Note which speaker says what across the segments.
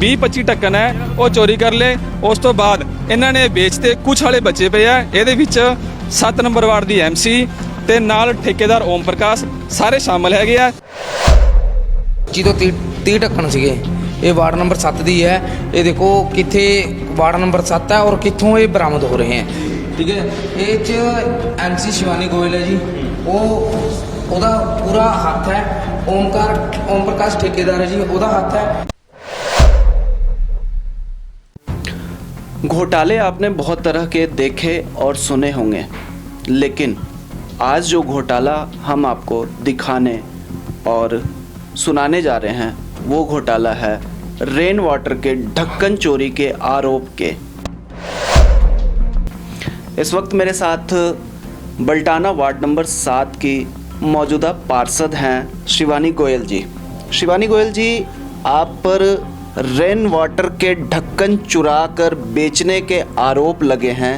Speaker 1: 20-25 ਢੱਕਣ ਹੈ ਉਹ ਚੋਰੀ ਕਰ ਲਏ। ਉਸ ਤੋਂ ਬਾਅਦ ਇਹਨਾਂ ਨੇ ਵੇਚਤੇ, ਕੁਛ ਵਾਲੇ ਬੱਚੇ ਪਏ ਆ। ਇਹਦੇ ਵਿੱਚ 7 ਨੰਬਰ ਵਾਰਡ ਦੀ MC ਤੇ ਨਾਲ ਠੇਕੇਦਾਰ ਓਮ ਪ੍ਰਕਾਸ਼ ਸਾਰੇ ਸ਼ਾਮਲ ਹੈਗੇ ਆ।
Speaker 2: जी तो 30 ढक्कन ਸੀਗੇ। ਇਹ ਵਾਰਡ ਨੰਬਰ 7 ਦੀ ਹੈ। ਇਹ ਦੇਖੋ ਕਿੱਥੇ ਵਾਰਡ ਨੰਬਰ 7 ਹੈ ਔਰ ਕਿੱਥੋਂ ਇਹ ਬਰਾਮਦ ਹੋ ਰਹੇ हैं। ठीक है, ਇਹ ਚ MC शिवानी गोयल है जी, ਉਹਦਾ ਪੂਰਾ ਹੱਥ ਹੈ। ओम प्रकाश ठेकेदार है जी, ਉਹਦਾ हथ है।
Speaker 3: घोटाले आपने बहुत तरह के देखे और सुने होंगे, लेकिन आज जो घोटाला हम आपको दिखाने और सुनाने जा रहे हैं वो घोटाला है रेन वाटर के ढक्कन चोरी के आरोप के। इस वक्त मेरे साथ बल्टाना वार्ड नंबर 7 की मौजूदा पार्षद हैं शिवानी गोयल जी। शिवानी गोयल जी, आप पर रेन वाटर के ढक्कन चुरा कर बेचने के आरोप लगे हैं।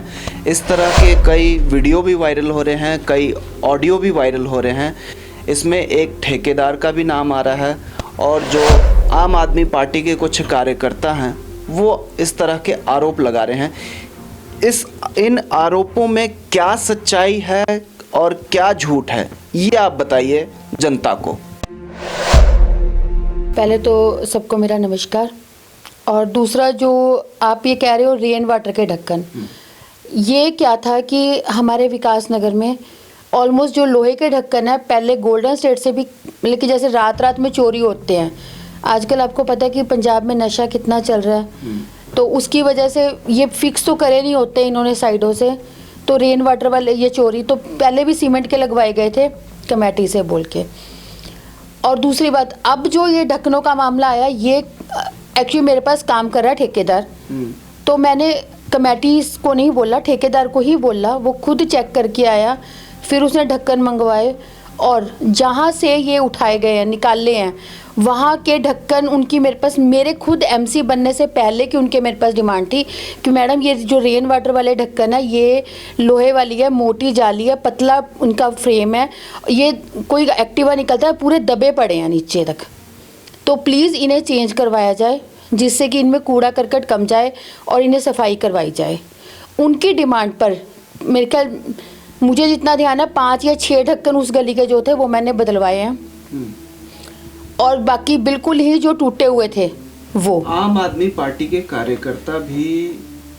Speaker 3: इस तरह के कई वीडियो भी वायरल हो रहे हैं, कई ऑडियो भी वायरल हो रहे हैं। इसमें एक ठेकेदार का भी नाम आ रहा है और जो आम आदमी पार्टी के कुछ कार्यकर्ता हैं वो इस तरह के आरोप लगा रहे हैं। इन आरोपों में क्या सच्चाई है और क्या झूठ है, ये आप बताइए जनता को।
Speaker 4: पहले तो सबको मेरा नमस्कार। और दूसरा जो आप ये कह रहे हो रेन वाटर के ढक्कन, ये क्या था कि हमारे विकास नगर में ऑलमोस्ट जो लोहे के ढक्कन है, पहले गोल्डन स्टेट से भी, लेकिन जैसे रात में चोरी होते हैं आजकल, आपको पता है कि पंजाब में नशा कितना चल रहा है, तो उसकी वजह से ये फिक्स तो करे नहीं होते इन्होंने साइडों से। तो रेन वाटर वाले ये चोरी तो पहले भी सीमेंट के लगवाए गए थे कमेटी से बोल के। और दूसरी बात, अब जो ये ढक्कनों का मामला आया, ये एक्चुअली मेरे पास काम कर रहा है ठेकेदार, तो मैंने कमेटी को नहीं बोला, ठेकेदार को ही बोला। वो खुद चेक करके आया, फिर उसने ढक्कन मंगवाए और जहाँ से ये उठाए गए हैं, निकाले हैं, वहाँ के ढक्कन उनकी मेरे पास, मेरे खुद MC बनने से पहले कि उनके मेरे पास डिमांड थी कि मैडम ये जो रेन वाटर वाले ढक्कन है ये लोहे वाली है, मोटी जाली है, पतला उनका फ्रेम है, ये कोई एक्टिवा निकलता है पूरे दबे पड़े हैं नीचे तक, तो प्लीज़ इन्हें चेंज करवाया जाए जिससे कि इनमें कूड़ा करकट कम जाए और इन्हें सफाई करवाई जाए। उनकी डिमांड पर मेरे ख्याल, मुझे जितना ध्यान है 5 या 6 ढक्कन उस गली के जो थे वो मैंने बदलवाए हैं, और बाकी बिल्कुल ही जो टूटे हुए थे वो।
Speaker 3: आम आदमी पार्टी के कार्यकर्ता भी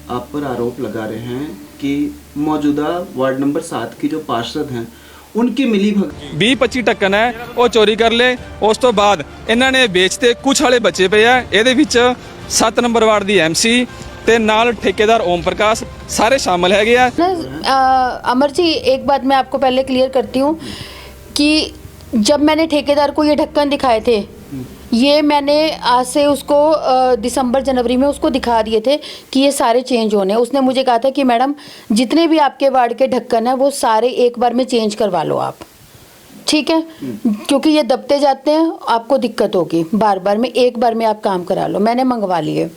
Speaker 3: आप पर आरोप लगा रहे हैं कि मौजूदा वार्ड नंबर 7 की जो पार्षद हैं उनकी मिली भगत
Speaker 1: 20-25 ਢੱਕਣ ਹੈ ਉਹ ਚੋਰੀ ਕਰ ਲਏ। ਉਸ ਤੋਂ ਬਾਅਦ ਇਹਨਾਂ ਨੇ ਵੇਚਤੇ, ਕੁਛ ਵਾਲੇ ਬੱਚੇ ਪਏ ਆ। ਇਹਦੇ ਵਿੱਚ 7 ਨੰਬਰ ਵਾਰਡ ਦੀ MC ਤੇ ਨਾਲ ठेकेदार ओम प्रकाश सारे शामिल हैगे आ।
Speaker 4: अमर जी, एक बात मैं आपको पहले क्लियर करती हूँ कि जब मैंने ठेकेदार को ये ढक्कन दिखाए थे, ये मैंने आज से उसको दिसंबर जनवरी में उसको दिखा दिए थे कि ये सारे चेंज होने। उसने मुझे कहा था कि मैडम जितने भी आपके वार्ड के ढक्कन हैं वो सारे एक बार में चेंज करवा लो आप, ठीक है, क्योंकि ये दबते जाते हैं, आपको दिक्कत होगी, बार बार में एक बार में आप काम करा लो। मैंने मंगवा लिए।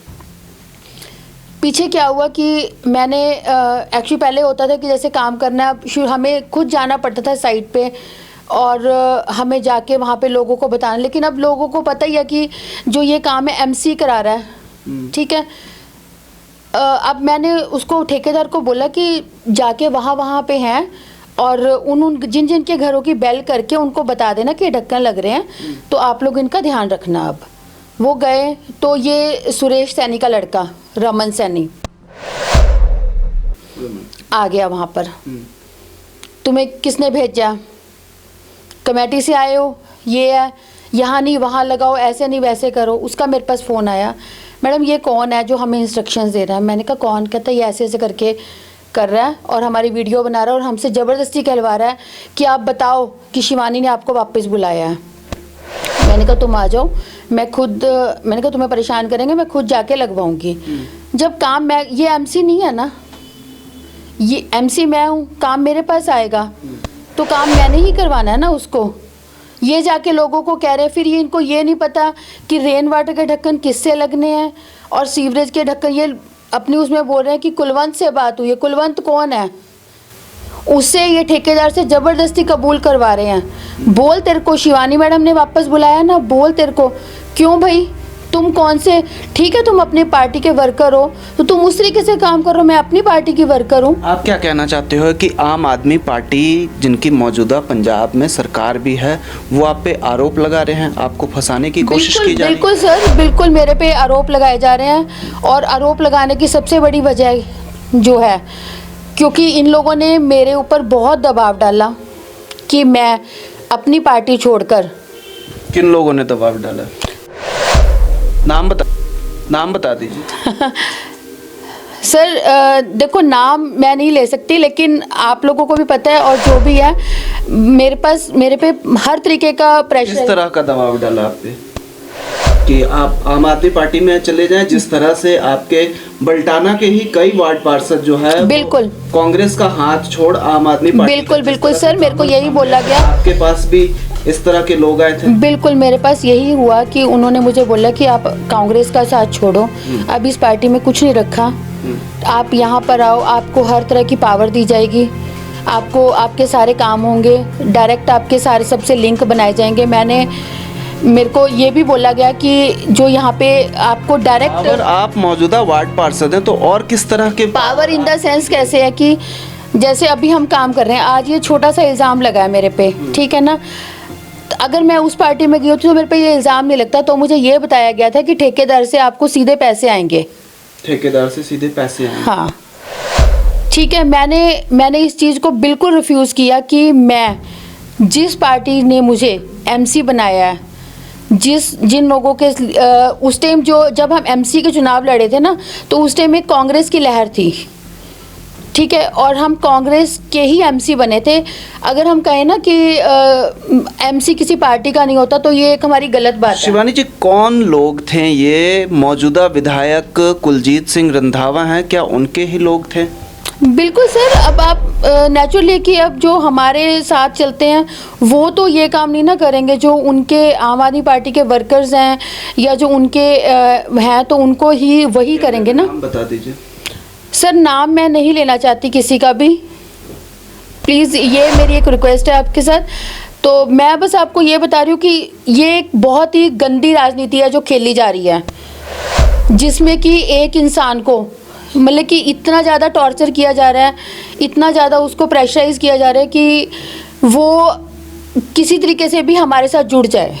Speaker 4: पीछे क्या हुआ कि मैंने एक्चुअली पहले होता था कि जैसे काम करना, हमें खुद जाना पड़ता था साइट पे और हमें जाके वहाँ पे लोगों को बताना, लेकिन अब लोगों को पता ही है कि जो ये काम है MC करा रहा है, ठीक है। अब मैंने उसको ठेकेदार को बोला कि जाके वहाँ पे हैं और उन जिन के घरों की बेल करके उनको बता देना कि ढक्कन लग रहे हैं, तो आप लोग इनका ध्यान रखना। अब वो गए तो ये सुरेश सैनी का लड़का रमन सैनी आ गया वहाँ पर। तुम्हें किसने भेजा? कमेटी से आए हो, ये है, यहाँ नहीं वहाँ लगाओ, ऐसे नहीं वैसे करो। उसका मेरे पास फ़ोन आया, मैडम ये कौन है जो हमें इंस्ट्रक्शंस दे रहा है? मैंने कहा कौन? कहता है ये ऐसे ऐसे करके कर रहा है और हमारी वीडियो बना रहा है और हमसे ज़बरदस्ती कहलवा रहा है कि आप बताओ कि शिवानी ने आपको वापस बुलाया है। मैंने कहा तुम आ जाओ, मैंने कहा तुम्हें परेशान करेंगे, मैं खुद जाके लगवाऊंगी। जब काम मैं, ये MC नहीं है ना, ये MC मैं हूँ, काम मेरे पास आएगा तो काम मैंने ही करवाना है ना उसको। ये जाके लोगों को कह रहे हैं, फिर ये इनको ये नहीं पता कि रेन वाटर के ढक्कन किससे लगने हैं और सीवरेज के ढक्कन, ये अपनी उसमें बोल रहे हैं कि कुलवंत से बात हुई है। कुलवंत कौन है? उससे ये ठेकेदार से ज़बरदस्ती कबूल करवा रहे हैं। बोल तेरे को शिवानी मैडम ने वापस बुलाया ना, बोल तेरे को। क्यों भाई, तुम कौन से, ठीक है तुम अपनी पार्टी के वर्कर हो तो तुम उस तरीके से काम करो, मैं अपनी पार्टी की वर्कर हूँ।
Speaker 3: आप क्या कहना चाहते हो कि आम आदमी पार्टी जिनकी मौजूदा पंजाब में सरकार भी है, वो आप पे आरोप लगा रहे हैं, आपको फंसाने की कोशिश की जा रही है?
Speaker 4: बिल्कुल सर, बिल्कुल मेरे पे आरोप लगाए जा रहे हैं। और आरोप लगाने की सबसे बड़ी वजह जो है, क्योंकि इन लोगों ने मेरे ऊपर बहुत दबाव डाला कि मैं अपनी पार्टी छोड़कर।
Speaker 3: किन लोगों ने दबाव डाला? नाम बता दीजिए।
Speaker 4: सर देखो, नाम मैं नहीं ले सकती, लेकिन आप लोगों को भी पता है और जो भी है, मेरे पे हर तरीके का प्रेशर।
Speaker 3: किस तरह का दबाव डाला आप पे कि आप आम आदमी पार्टी में चले जाएं? जिस तरह से आपके बल्टाना के ही कई वार्ड पार्षद जो है
Speaker 4: बिल्कुल
Speaker 3: कांग्रेस का हाथ छोड़ आम आदमी पार्टी।
Speaker 4: बिल्कुल बिल्कुल सर, मेरे को यही बोला गया।
Speaker 3: आपके पास भी इस तरह के लोग आए थे?
Speaker 4: बिल्कुल मेरे पास यही हुआ कि उन्होंने मुझे बोला कि आप कांग्रेस का साथ छोड़ो, अब इस पार्टी में कुछ नहीं रखा, आप यहाँ पर आओ, आपको हर तरह की पावर दी जाएगी, आपको आपके सारे काम होंगे, डायरेक्ट आपके सारे सबसे लिंक बनाए जाएंगे। मेरे को ये भी बोला गया कि जो यहाँ पे आपको डायरेक्ट।
Speaker 3: अगर आप मौजूदा वार्ड पार्षद हैं तो और किस तरह के
Speaker 4: पावर इन द सेंस कैसे है कि जैसे अभी हम काम कर रहे हैं, आज ये छोटा सा इल्ज़ाम लगा है मेरे पे, ठीक है ना, अगर मैं उस पार्टी में गई होती तो मेरे पे ये इल्ज़ाम नहीं लगता। तो मुझे ये बताया गया था कि ठेकेदार से आपको सीधे पैसे आएंगे।
Speaker 3: ठेकेदार से सीधे पैसे आएंगे?
Speaker 4: हाँ ठीक है, मैंने इस चीज़ को बिल्कुल रिफ्यूज़ किया कि मैं जिस पार्टी ने मुझे एमसी बनाया है, जिन लोगों के उस टाइम जब हम एमसी के चुनाव लड़े थे ना, तो उस टाइम एक कांग्रेस की लहर थी, ठीक है, और हम कांग्रेस के ही एमसी बने थे। अगर हम कहें ना कि एमसी किसी पार्टी का नहीं होता तो ये एक हमारी गलत बात है।
Speaker 3: शिवानी जी, कौन लोग थे ये? मौजूदा विधायक कुलजीत सिंह रंधावा हैं, क्या उनके ही लोग थे?
Speaker 4: बिल्कुल सर, अब आप नेचुरली कि अब जो हमारे साथ चलते हैं वो तो ये काम नहीं ना करेंगे, जो उनके आम आदमी पार्टी के वर्कर्स हैं या जो उनके हैं तो उनको ही वही करेंगे ना।
Speaker 3: नाम बता दीजिए।
Speaker 4: सर नाम मैं नहीं लेना चाहती किसी का भी, प्लीज़, ये मेरी एक रिक्वेस्ट है आपके साथ। तो मैं बस आपको ये बता रही हूँ कि ये एक बहुत ही गंदी राजनीति है जो खेली जा रही है, जिसमें कि एक इंसान को मतलब कि इतना ज़्यादा टॉर्चर किया जा रहा है, इतना ज़्यादा उसको प्रेशराइज किया जा रहा है कि वो किसी तरीके से भी हमारे साथ जुड़ जाए।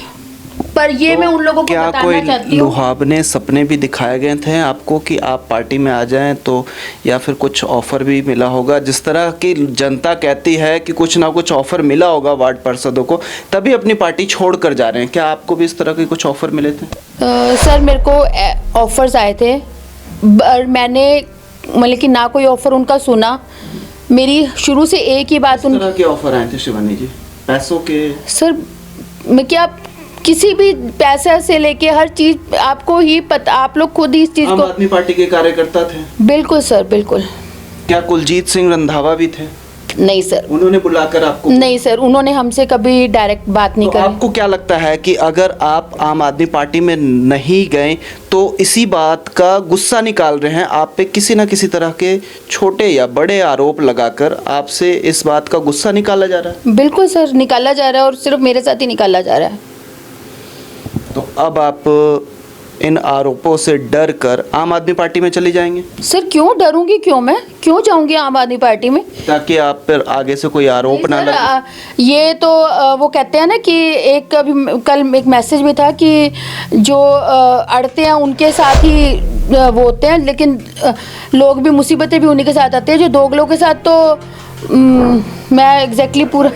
Speaker 4: पर ये मैं उन लोगों को
Speaker 3: क्या
Speaker 4: बताना
Speaker 3: कोई
Speaker 4: चाहती हूँ,
Speaker 3: लुभावने सपने भी दिखाए गए थे आपको कि आप पार्टी में आ जाएं तो, या फिर कुछ ऑफर भी मिला होगा? जिस तरह की जनता कहती है कि कुछ ना कुछ ऑफर मिला होगा वार्ड पार्षदों को, तभी अपनी पार्टी छोड़ कर जा रहे हैं, क्या आपको भी इस तरह के कुछ ऑफर मिले थे?
Speaker 4: सर मेरे को ऑफर्स आए थे, और मैंने मतलब कि ना कोई ऑफर उनका सुना। मेरी शुरू से एक ही बात,
Speaker 3: किस तरह के ऑफर आए थे शिवानी जी? पैसों के?
Speaker 4: सर मैं क्या, किसी भी पैसे से लेके हर चीज आपको ही पता, आप लोग खुद ही इस चीज
Speaker 3: आम
Speaker 4: को।
Speaker 3: आदमी पार्टी के कार्यकर्ता थे?
Speaker 4: बिल्कुल सर, बिल्कुल।
Speaker 3: क्या कुलजीत सिंह रंधावा भी थे?
Speaker 4: नहीं सर,
Speaker 3: उन्होंने बुलाकर आपको?
Speaker 4: नहीं सर, उन्होंने हमसे कभी डायरेक्ट बात नहीं
Speaker 3: तो
Speaker 4: करी।
Speaker 3: आपको क्या लगता है कि अगर आप आम आदमी पार्टी में नहीं गए तो इसी बात का गुस्सा निकाल रहे हैं आप पे, किसी ना किसी तरह के छोटे या बड़े आरोप लगाकर आपसे इस बात का गुस्सा निकाला जा रहा है?
Speaker 4: बिल्कुल सर, निकाला जा रहा है, और सिर्फ मेरे साथ ही निकाला जा रहा है।
Speaker 3: तो अब आप इन आरोपों से डर कर आम आदमी पार्टी में चली जाएंगे?
Speaker 4: सर क्यों डरूंगी, मैं क्यों जाऊंगी आम आदमी पार्टी में?
Speaker 3: ताकि आप पर आगे से कोई आरोप ना
Speaker 4: नहीं सर,
Speaker 3: लगे।
Speaker 4: ये तो वो कहते हैं ना कि एक अभी कल एक मैसेज भी था कि जो अड़ते हैं उनके साथ ही वो होते हैं, लेकिन लोग भी, मुसीबतें भी उन्हीं के साथ आते हैं। जो दोगलों के साथ तो मैं एग्जैक्टली पूरा,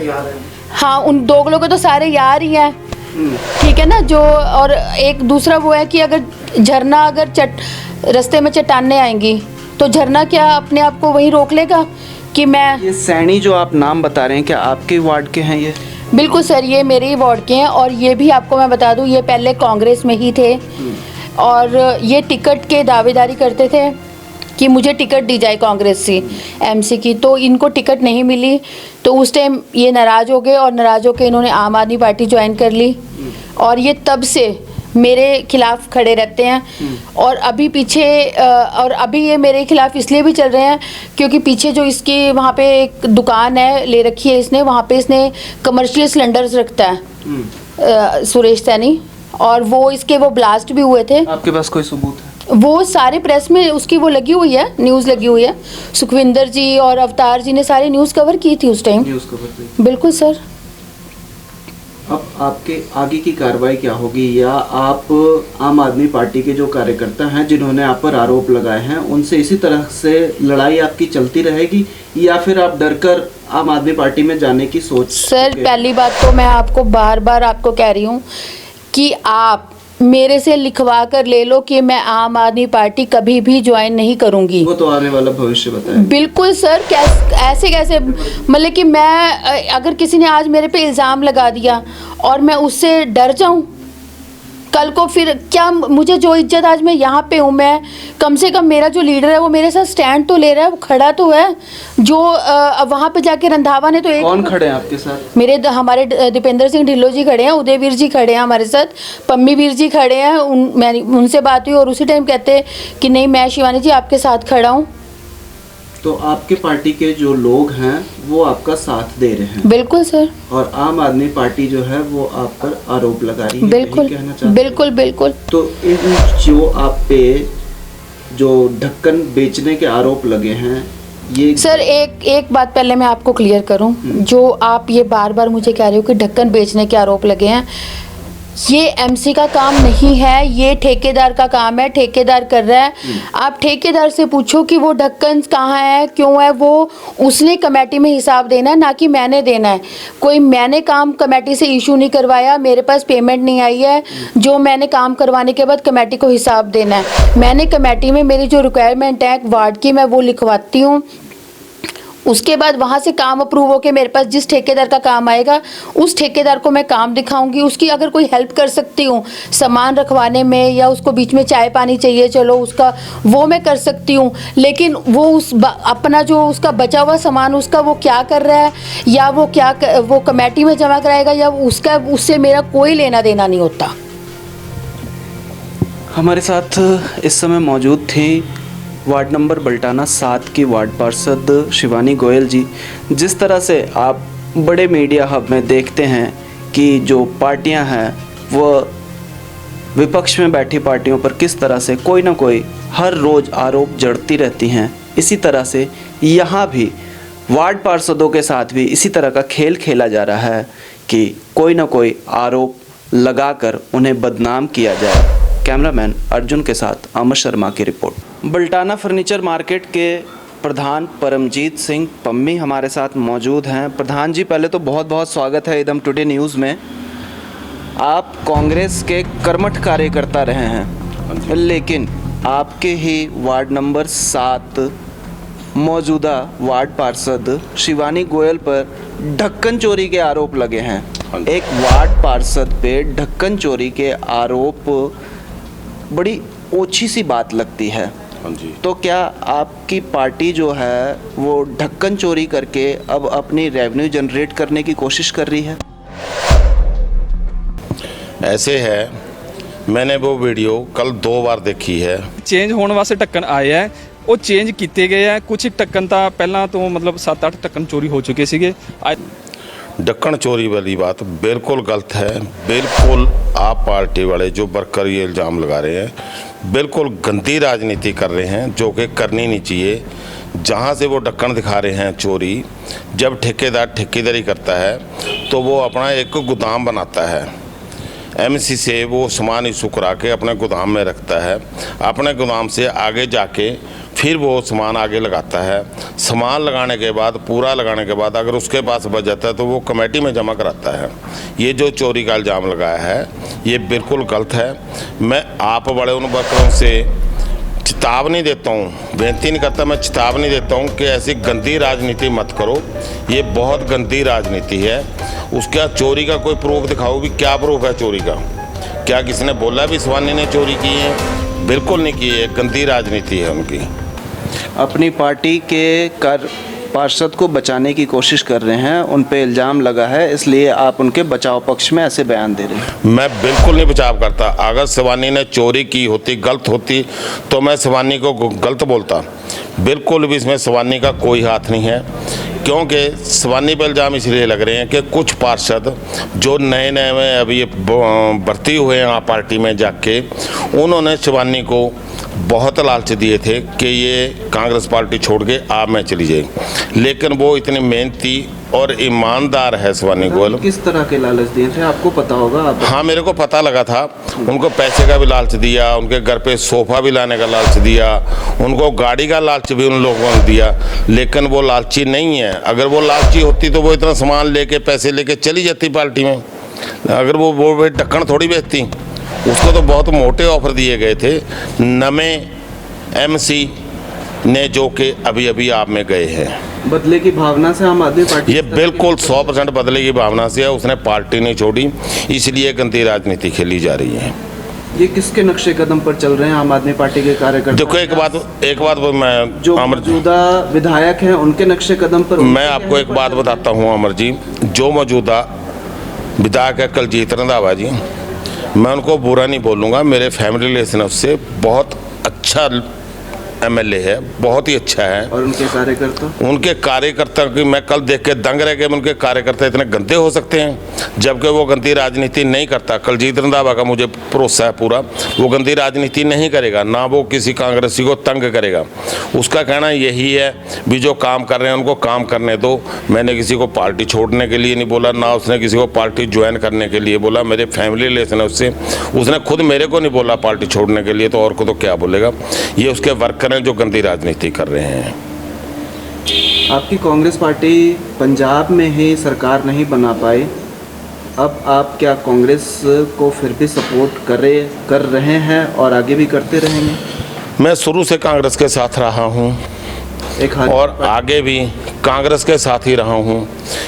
Speaker 4: हाँ, उन दोगलों के तो सारे यार ही हैं, ठीक है ना। जो और एक दूसरा वो है कि अगर झरना अगर रास्ते में चट्टानें आएंगी तो झरना क्या अपने आप को वहीं रोक लेगा कि मैं।
Speaker 3: ये सैनी जो आप नाम बता रहे हैं, क्या आपके वार्ड के हैं ये?
Speaker 4: बिल्कुल सर, ये मेरे ही वार्ड के हैं, और ये भी आपको मैं बता दूं, ये पहले कांग्रेस में ही थे और ये टिकट के दावेदारी करते थे कि मुझे टिकट दी जाए कांग्रेस से एमसी की, तो इनको टिकट नहीं मिली। तो उस टाइम ये नाराज़ हो गए और नाराज़ होकर इन्होंने आम आदमी पार्टी ज्वाइन कर ली, और ये तब से मेरे खिलाफ खड़े रहते हैं। और अभी पीछे और अभी ये मेरे खिलाफ इसलिए भी चल रहे हैं क्योंकि पीछे जो इसकी वहाँ पे एक दुकान है ले रखी है इसने, वहाँ पे इसने कमर्शियल सिलेंडर्स रखता है सुरेश सैनी, और वो इसके वो ब्लास्ट भी हुए थे।
Speaker 3: आपके पास कोई सबूत है?
Speaker 4: वो सारे प्रेस में उसकी वो लगी हुई है, न्यूज़ लगी हुई है। सुखविंदर जी और अवतार जी ने सारी न्यूज़ कवर की थी उस टाइम।
Speaker 3: न्यूज़ कवर पे।
Speaker 4: बिल्कुल सर।
Speaker 3: अब आपके आगे की कार्रवाई क्या होगी, या आप आम आदमी पार्टी के जो कार्यकर्ता हैं जिन्होंने आप पर आरोप लगाए हैं उनसे इसी तरह से लड़ाई आपकी चलती रहेगी, या फिर आप डरकर आम आदमी पार्टी में जाने की सोच?
Speaker 4: सर पहली बात तो मैं आपको बार बार आपको कह रही हूँ कि आप मेरे से लिखवा कर ले लो कि मैं आम आदमी पार्टी कभी भी ज्वाइन नहीं करूंगी।
Speaker 3: वो तो आने वाला भविष्य बताएगा।
Speaker 4: बिल्कुल सर, ऐसे कैसे, मतलब कि मैं अगर किसी ने आज मेरे पे इल्ज़ाम लगा दिया और मैं उससे डर जाऊं, कल को फिर क्या, मुझे जो इज्जत आज मैं यहाँ पे हूँ, मैं कम से कम मेरा जो लीडर है वो मेरे साथ स्टैंड तो ले रहा है, वो खड़ा तो है। जो वहाँ पे जाके रंधावा ने तो एक,
Speaker 3: कौन खड़े हैं आपके साथ?
Speaker 4: हमारे दीपेंद्र सिंह ढिल्लो जी खड़े हैं, उदयवीर जी खड़े हैं हमारे साथ, पम्मी वीर जी खड़े हैं। मैंने उनसे बात हुई और उसी टाइम कहते हैं कि नहीं मैं शिवानी जी आपके साथ खड़ा हूँ।
Speaker 3: तो आपके पार्टी के जो लोग हैं वो आपका साथ दे रहे हैं?
Speaker 4: बिल्कुल सर।
Speaker 3: और आम आदमी पार्टी जो है वो आप पर आरोप लगा रही है?
Speaker 4: बिल्कुल
Speaker 3: यही कहना चाहते हैं?
Speaker 4: बिल्कुल बिल्कुल।
Speaker 3: तो इन जो आप पे जो ढक्कन बेचने के आरोप लगे हैं, ये
Speaker 4: सर एक बात पहले मैं आपको क्लियर करूं, जो आप ये बार बार मुझे कह रहे हो कि ढक्कन बेचने के आरोप लगे हैं, ये एमसी का काम नहीं है, ये ठेकेदार का काम है, ठेकेदार कर रहा है। आप ठेकेदार से पूछो कि वो ढक्कन कहाँ है, क्यों है, वो उसने कमेटी में हिसाब देना है, ना कि मैंने देना है। कोई मैंने काम कमेटी से इशू नहीं करवाया, मेरे पास पेमेंट नहीं आई है, जो मैंने काम करवाने के बाद कमेटी को हिसाब देना है। मैंने कमेटी में मेरी जो रिक्वायरमेंट है वार्ड की मैं वो लिखवाती हूँ, उसके बाद वहाँ से काम अप्रूव होके मेरे पास जिस ठेकेदार का काम आएगा उस ठेकेदार को मैं काम दिखाऊंगी। उसकी अगर कोई हेल्प कर सकती हूँ सामान रखवाने में, या उसको बीच में चाय पानी चाहिए, चलो उसका वो मैं कर सकती हूँ। लेकिन वो अपना जो उसका बचा हुआ सामान उसका वो क्या कर रहा है, या वो कमेटी में जमा कराएगा, या उसका उससे मेरा कोई लेना देना नहीं होता।
Speaker 3: हमारे साथ इस समय मौजूद थी वार्ड नंबर बल्टाना 7 की वार्ड पार्षद शिवानी गोयल जी। जिस तरह से आप बड़े मीडिया हब में देखते हैं कि जो पार्टियां हैं वो विपक्ष में बैठी पार्टियों पर किस तरह से कोई ना कोई हर रोज़ आरोप जड़ती रहती हैं, इसी तरह से यहाँ भी वार्ड पार्षदों के साथ भी इसी तरह का खेल खेला जा रहा है कि कोई ना कोई आरोप लगाकर उन्हें बदनाम किया जाए। कैमरामैन अर्जुन के साथ अमर शर्मा की रिपोर्ट। बल्टाना फर्नीचर मार्केट के प्रधान परमजीत सिंह पम्मी हमारे साथ मौजूद हैं। प्रधान जी, पहले तो बहुत बहुत स्वागत है एकदम टुडे न्यूज़ में। आप कांग्रेस के कर्मठ कार्यकर्ता रहे हैं, लेकिन आपके ही वार्ड नंबर 7 मौजूदा वार्ड पार्षद शिवानी गोयल पर ढक्कन चोरी के आरोप लगे हैं। एक वार्ड पार्षद पे ढक्कन चोरी के आरोप बड़ी ओछी सी बात लगती है। तो क्या आपकी पार्टी जो है वो ढक्कन चोरी करके अब अपनी रेवेन्यू जनरेट करने की कोशिश कर रही है?
Speaker 5: ऐसे है, मैंने वो वीडियो कल 2 बार देखी है।
Speaker 1: ਚੇਂਜ ਹੋਣ ਵਾਸਤੇ ਢੱਕਣ ਆਏ ਹੈ, ਉਹ ਚੇਂਜ ਕੀਤੇ ਗਏ ਹੈ। ਕੁਝ ਢੱਕਣ ਤਾਂ ਪਹਿਲਾਂ ਤੋਂ ਮਤਲਬ 7-8 ਢੱਕਣ ਚੋਰੀ ਹੋ ਚੁੱਕੇ ਸੀਗੇ।
Speaker 5: ढक्कन चोरी वाली बात बिल्कुल गलत है। बिल्कुल आप पार्टी वाले जो वर्कर ये इल्ज़ाम लगा रहे हैं बिल्कुल गंदी राजनीति कर रहे हैं, जो कि करनी नहीं चाहिए। जहाँ से वो ढक्कन दिखा रहे हैं चोरी, जब ठेकेदार ठेकेदारी करता है तो वो अपना एक गोदाम बनाता है, एमसी से वो सामान इशू करा के अपने गोदाम में रखता है। अपने गोदाम से आगे जाके फिर वो सामान आगे लगाता है। सामान लगाने के बाद, पूरा लगाने के बाद अगर उसके पास बच जाता है तो वो कमेटी में जमा कराता है। ये जो चोरी का इल्ज़ाम लगाया है ये बिल्कुल गलत है। मैं आप बड़े उन वर्करों से चेतावनी देता हूँ, बेनती नहीं करता, मैं चेतावनी देता हूँ कि ऐसी गंदी राजनीति मत करो। ये बहुत गंदी राजनीति है। उसका चोरी का कोई प्रूफ दिखाओ भी, क्या प्रूफ है चोरी का? क्या किसी ने बोला भी शिवानी ने चोरी की है? बिल्कुल नहीं की है, गंदी राजनीति है उनकी।
Speaker 3: अपनी पार्टी के पार्षद को बचाने की कोशिश कर रहे हैं, उन पे इल्ज़ाम लगा है, इसलिए आप उनके बचाव पक्ष में ऐसे बयान दे रहे हैं।
Speaker 5: मैं बिल्कुल नहीं बचाव करता। अगर शिवानी ने चोरी की होती, गलत होती, तो मैं शिवानी को गलत बोलता। बिल्कुल भी इसमें शिवानी का कोई हाथ नहीं है, क्योंकि शिवानी पर इल्ज़ाम इसलिए लग रहे हैं कि कुछ पार्षद जो नए नए में अभी ये भर्ती हुए हैं आप पार्टी में जाके, उन्होंने शिवानी को बहुत लालच दिए थे कि ये कांग्रेस पार्टी छोड़ के आप में चली जाए, लेकिन वो इतनी मेहनती और ईमानदार है शिवानी गोयल।
Speaker 3: किस तरह के लालच दिए थे आपको पता होगा? आप
Speaker 5: हाँ, मेरे को पता लगा था। उनको पैसे का भी लालच दिया, उनके घर पे सोफ़ा भी लाने का लालच दिया, उनको गाड़ी का लालच भी उन लोगों ने दिया, लेकिन वो लालची नहीं है। अगर वो लालची होती तो वो इतना सामान लेके, पैसे लेके चली जाती पार्टी में। अगर वो ढक्कन थोड़ी बेचती। उसको तो बहुत मोटे ऑफर दिए गए थे नवे एमसी ने, जो कि अभी अभी आप में गए हैं।
Speaker 3: बदले की भावना से आम आदमी पार्टी
Speaker 5: ये बिल्कुल 100% बदले की भावना से है। उसने पार्टी नहीं छोड़ी, इसलिए गंदी राजनीति खेली जा रही है।
Speaker 3: ये किसके नक्शे कदम पर चल रहे हैं आम आदमी पार्टी के कार्यकर्ता?
Speaker 5: देखो, एक बात मैं
Speaker 3: जो मौजूदा विधायक हैं उनके नक्शे कदम पर
Speaker 5: मैं आपको एक बात बताता हूँ अमर जी। जो मौजूदा विधायक है कुलजीत रंधावा जी, मैं उनको बुरा नहीं बोलूँगा। मेरे फैमिली रिलेशन उससे बहुत अच्छा एमएलए है, बहुत ही अच्छा है।
Speaker 3: और उनके कार्यकर्ता
Speaker 5: की मैं कल देख के दंग रह गए। उनके कार्यकर्ता इतने गंदे हो सकते हैं, जबकि वो गंदी राजनीति नहीं करता। कुलजीत रंधावा का मुझे भरोसा है पूरा, वो गंदी राजनीति नहीं करेगा, ना वो किसी कांग्रेसी को तंग करेगा। उसका कहना यही है भी जो काम कर रहे हैं उनको काम करने दो। मैंने किसी को पार्टी छोड़ने के लिए नहीं बोला, ना उसने किसी को पार्टी ज्वाइन करने के लिए बोला। मेरे फैमिली रिलेशन है उससे, उसने खुद मेरे को नहीं बोला पार्टी छोड़ने के लिए, तो और को तो क्या बोलेगा। ये उसके वर्कर हैं जो गंदी राजनीति कर रहे हैं।
Speaker 3: आपकी कांग्रेस पार्टी पंजाब में ही सरकार नहीं बना पाई, अब आप क्या कांग्रेस को फिर भी सपोर्ट कर रहे हैं और आगे भी करते रहेंगे?
Speaker 5: मैं शुरू से कांग्रेस के साथ रहा हूं और आगे भी कांग्रेस के साथ ही रहा हूं।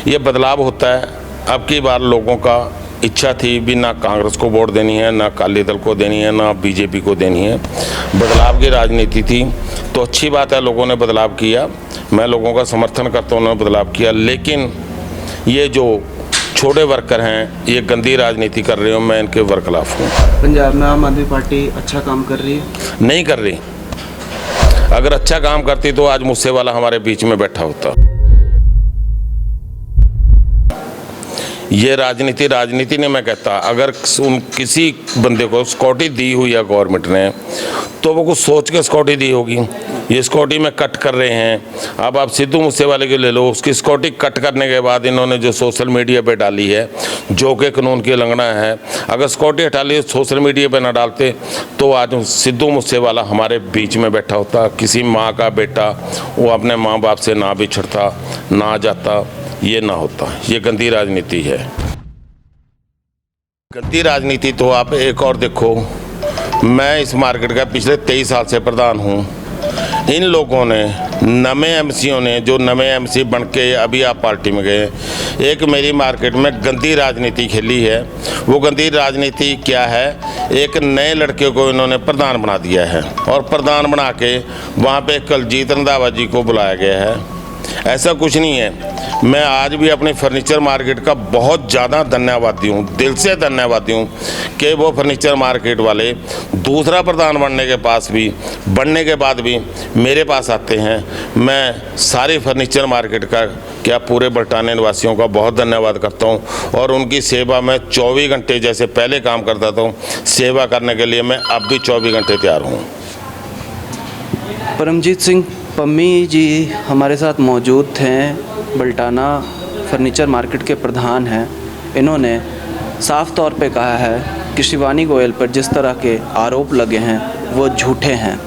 Speaker 5: ये बदलाव होता है। अब की बार लोगों का इच्छा थी भी ना कांग्रेस को वोट देनी है, ना अकाली दल को देनी है, ना बीजेपी को देनी है। बदलाव की राजनीति थी, तो अच्छी बात है लोगों ने बदलाव किया। मैं लोगों का समर्थन करता हूँ, उन्होंने बदलाव किया। लेकिन ये जो छोटे वर्कर हैं, ये गंदी राजनीति कर रहे हो, मैं इनके बरखिलाफ हूँ।
Speaker 3: पंजाब में आम आदमी पार्टी अच्छा काम कर रही है?
Speaker 5: नहीं कर रही। अगर अच्छा काम करती तो आज मुझसे वाला हमारे बीच में बैठा होता। ये राजनीति नहीं मैं कहता। अगर किसी बंदे को सिक्योरिटी दी हुई है गवर्नमेंट ने, तो वो कुछ सोच के सिक्योरिटी दी होगी। ये सिक्योरिटी में कट कर रहे हैं। अब आप सिद्धू मूसेवाले के ले लो, उसकी सिक्योरिटी कट करने के बाद इन्होंने जो सोशल मीडिया पे डाली है, जो कि कानून की उल्लंघना है। अगर सिक्योरिटी हटा ली, सोशल मीडिया पे ना डालते, तो आज सिद्धू मूसेवाला हमारे बीच में बैठा होता। किसी माँ का बेटा वो अपने माँ बाप से ना बिछड़ता, ना जाता, ये ना होता। ये गंदी राजनीति है। गंदी राजनीति तो आप एक और देखो, मैं इस मार्केट का पिछले 23 साल से प्रधान हूँ। इन लोगों ने, नवे एमसीओं ने, जो नवे एमसी बन के अभी आप पार्टी में गए, एक मेरी मार्केट में गंदी राजनीति खेली है। वो गंदी राजनीति क्या है? एक नए लड़के को इन्होंने प्रधान बना दिया है और प्रधान बना के वहाँ पे कुलजीत रंधावा जी को बुलाया गया है। ऐसा कुछ नहीं है। मैं आज भी अपनी फर्नीचर मार्केट का बहुत ज़्यादा धन्यवादी हूँ, दिल से धन्यवादी हूँ कि वो फर्नीचर मार्केट वाले दूसरा प्रधान बनने के बाद भी मेरे पास आते हैं। मैं सारी फर्नीचर मार्केट का क्या पूरे बल्टाने निवासियों का बहुत धन्यवाद करता हूँ और उनकी सेवा में 24 घंटे जैसे पहले काम करता था, सेवा करने के लिए मैं अब भी 24 घंटे तैयार हूँ।
Speaker 3: परमजीत सिंह पम्मी जी हमारे साथ मौजूद हैं, बल्टाना फर्नीचर मार्केट के प्रधान हैं। इन्होंने साफ तौर पे कहा है कि शिवानी गोयल पर जिस तरह के आरोप लगे हैं वो झूठे हैं।